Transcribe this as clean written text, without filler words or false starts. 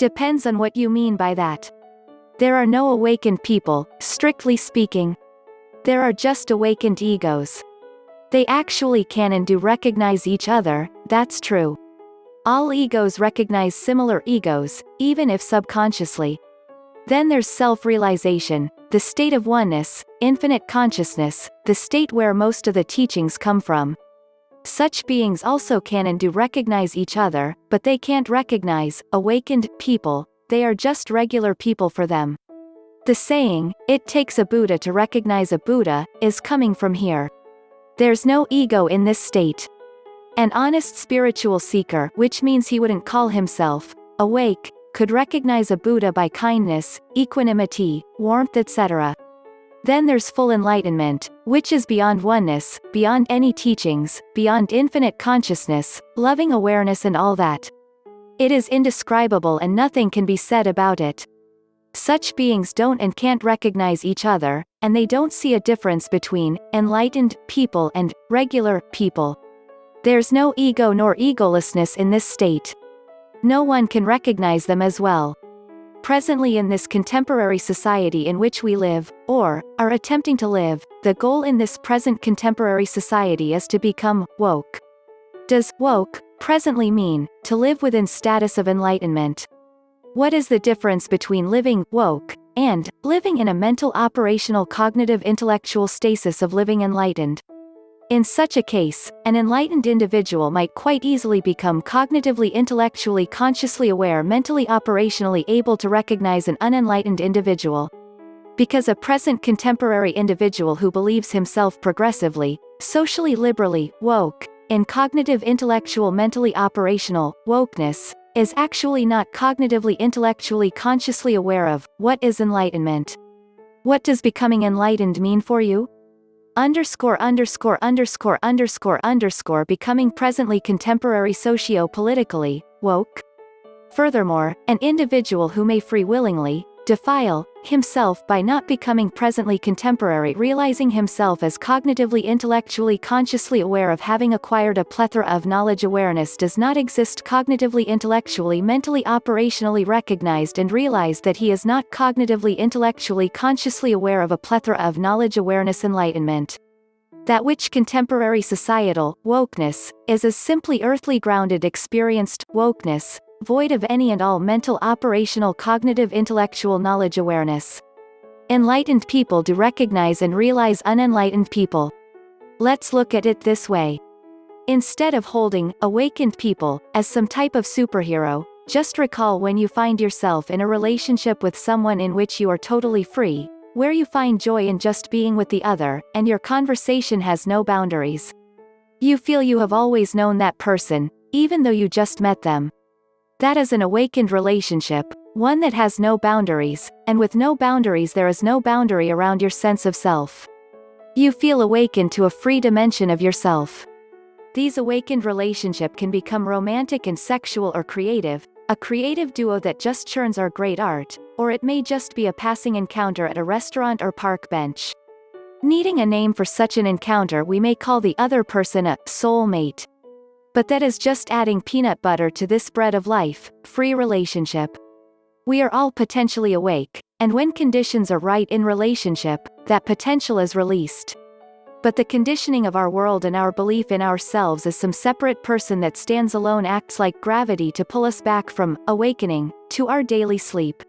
Depends on what you mean by that. There are no awakened people, strictly speaking. There are just awakened egos. They actually can and do recognize each other, that's true. All egos recognize similar egos, even if subconsciously. Then there's self-realization, the state of oneness, infinite consciousness, the state where most of the teachings come from. Such beings also can and do recognize each other, but they can't recognize awakened people, they are just regular people for them. The saying, "It takes a Buddha to recognize a Buddha," is coming from here. There's no ego in this state. An honest spiritual seeker, which means he wouldn't call himself awake, could recognize a Buddha by kindness, equanimity, warmth, etc. Then there's full enlightenment, which is beyond oneness, beyond any teachings, beyond infinite consciousness, loving awareness and all that. It is indescribable and nothing can be said about it. Such beings don't and can't recognize each other, and they don't see a difference between enlightened people and regular people. There's no ego nor egolessness in this state. No one can recognize them as well. Presently in this contemporary society in which we live, or are attempting to live, the goal in this present contemporary society is to become woke. Does woke presently mean to live within status of enlightenment? What is the difference between living woke and living in a mental operational cognitive intellectual stasis of living enlightened? In such a case, an enlightened individual might quite easily become cognitively intellectually consciously aware, mentally operationally able to recognize an unenlightened individual. Because a present contemporary individual who believes himself progressively, socially liberally, woke, in cognitive intellectual mentally operational, wokeness, is actually not cognitively intellectually consciously aware of what is enlightenment. What does becoming enlightened mean for you? Becoming presently contemporary socio-politically woke. Furthermore, an individual who may free willingly defile himself by not becoming presently contemporary, realizing himself as cognitively intellectually consciously aware of having acquired a plethora of knowledge, awareness does not exist cognitively intellectually mentally operationally recognized and realized that he is not cognitively intellectually consciously aware of a plethora of knowledge, awareness, enlightenment. That which contemporary societal wokeness is simply earthly grounded experienced wokeness, void of any and all mental operational cognitive intellectual knowledge, awareness. Enlightened people do recognize and realize unenlightened people. Let's look at it this way. Instead of holding awakened people as some type of superhero, just recall when you find yourself in a relationship with someone in which you are totally free, where you find joy in just being with the other, and your conversation has no boundaries. You feel you have always known that person, even though you just met them. That is an awakened relationship, one that has no boundaries, and with no boundaries there is no boundary around your sense of self. You feel awakened to a free dimension of yourself. These awakened relationship can become romantic and sexual or creative, a creative duo that just churns our great art, or it may just be a passing encounter at a restaurant or park bench. Needing a name for such an encounter, we may call the other person a soulmate. But that is just adding peanut butter to this bread of life, free relationship. We are all potentially awake, and when conditions are right in relationship, that potential is released. But the conditioning of our world and our belief in ourselves as some separate person that stands alone acts like gravity to pull us back from awakening to our daily sleep.